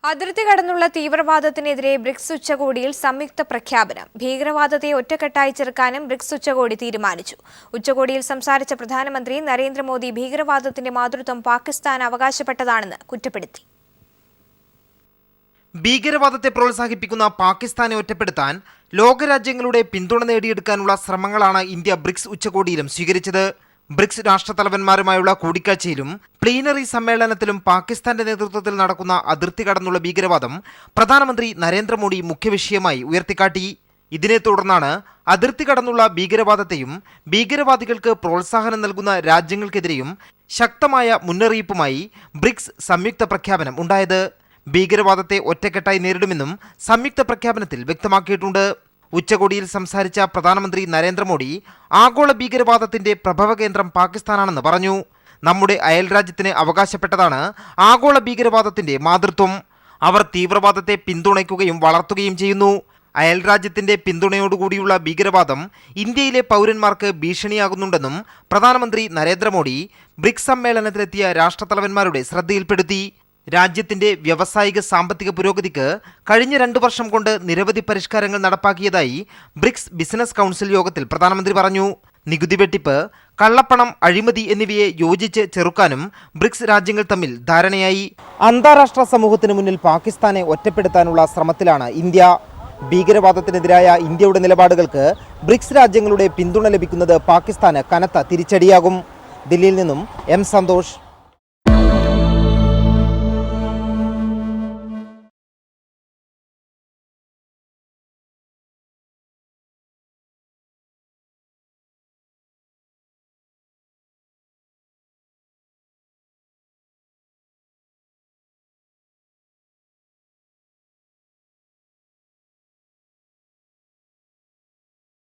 അതിർത്തി കടന്നുള്ള തീവ്രവാദത്തിനെതിരെ ബ്രിക്സ് ഉച്ചകോടിയിൽ സംയുക്ത പ്രഖ്യാപനം. ഭീകരവാദത്തെ ഒറ്റക്കെട്ടായി ചെറുക്കാനും ബ്രിക്സ് ഉച്ചകോടി തീരുമാനിച്ചു. ഉച്ചകോടിയിൽ സംസാരിച്ച പ്രധാനമന്ത്രി നരേന്ദ്രമോദി ഭീകരവാദത്തിന്റെ മാതൃത്വം പാകിസ്ഥാൻ അവകാശപ്പെട്ടതാണെന്ന് കുറ്റപ്പെടുത്തി. ഭീകരവാദത്തെ പ്രോത്സാഹിപ്പിക്കുന്ന പാകിസ്ഥാനെ ഒറ്റപ്പെടുത്താൻ ലോകരാജ്യങ്ങളുടെ പിന്തുണ നേടിയെടുക്കാനുള്ള ശ്രമങ്ങളാണ് ഇന്ത്യ ബ്രിക്സ് ഉച്ചകോടിയിലും സ്വീകരിച്ചത്. ബ്രിക്സ് രാഷ്ട്രത്തലവന്മാരുമായുള്ള കൂടിക്കാഴ്ചയിലും പ്ലീനറി സമ്മേളനത്തിലും പാകിസ്ഥാന്റെ നേതൃത്വത്തിൽ നടക്കുന്ന അതിർത്തി കടന്നുള്ള ഭീകരവാദം പ്രധാനമന്ത്രി നരേന്ദ്രമോദി മുഖ്യവിഷയമായി ഉയർത്തിക്കാട്ടി. ഇതിനെ തുടർന്നാണ് അതിർത്തി കടന്നുള്ള ഭീകരവാദത്തെയും ഭീകരവാദികൾക്ക് പ്രോത്സാഹനം നൽകുന്ന രാജ്യങ്ങൾക്കെതിരെയും ശക്തമായ മുന്നറിയിപ്പുമായി ബ്രിക്സ് സംയുക്ത പ്രഖ്യാപനം ഉണ്ടായത്. ഭീകരവാദത്തെ ഒറ്റക്കെട്ടായി നേരിടുമെന്നും സംയുക്ത പ്രഖ്യാപനത്തിൽ വ്യക്തമാക്കിയിട്ടുണ്ട്. ഉച്ചകോടിയിൽ സംസാരിച്ച പ്രധാനമന്ത്രി നരേന്ദ്രമോദി ആഗോള ഭീകരവാദത്തിന്റെ പ്രഭവ കേന്ദ്രം പാകിസ്ഥാനാണെന്ന് പറഞ്ഞു. നമ്മുടെ അയൽരാജ്യത്തിന് അവകാശപ്പെട്ടതാണ് ആഗോള ഭീകരവാദത്തിന്റെ മാതൃത്വം. അവർ തീവ്രവാദത്തെ പിന്തുണയ്ക്കുകയും വളർത്തുകയും ചെയ്യുന്നു. അയൽരാജ്യത്തിന്റെ പിന്തുണയോടുകൂടിയുള്ള ഭീകരവാദം ഇന്ത്യയിലെ പൗരന്മാർക്ക് ഭീഷണിയാകുന്നുണ്ടെന്നും പ്രധാനമന്ത്രി നരേന്ദ്രമോദി ബ്രിക്സ് സമ്മേളനത്തിലെത്തിയ രാഷ്ട്രത്തലവന്മാരുടെ ശ്രദ്ധയിൽപ്പെടുത്തി. രാജ്യത്തിന്റെ വ്യാവസായിക സാമ്പത്തിക പുരോഗതിക്ക് കഴിഞ്ഞ 2 വർഷം കൊണ്ട് നിരവധി പരിഷ്കാരങ്ങൾ നടപ്പാക്കിയതായി ബ്രിക്സ് ബിസിനസ് കൗൺസിൽ യോഗത്തിൽ പ്രധാനമന്ത്രി പറഞ്ഞു. നികുതി വെട്ടിപ്പ്, കള്ളപ്പണം, അഴിമതി എന്നിവയെ യോജിച്ച് ചെറുക്കാനും ബ്രിക്സ് രാജ്യങ്ങൾ തമ്മിൽ ധാരണയായി. അന്താരാഷ്ട്ര സമൂഹത്തിന് മുന്നിൽ പാകിസ്ഥാനെ ഒറ്റപ്പെടുത്താനുള്ള ശ്രമത്തിലാണ് ഇന്ത്യ. ഭീകരവാദത്തിനെതിരായ ഇന്ത്യയുടെ നിലപാടുകൾക്ക് ബ്രിക്സ് രാജ്യങ്ങളുടെ പിന്തുണ ലഭിക്കുന്നത് പാകിസ്ഥാന് കനത്ത തിരിച്ചടിയാകും. ദില്ലിയിൽ നിന്നും എം സന്തോഷ്.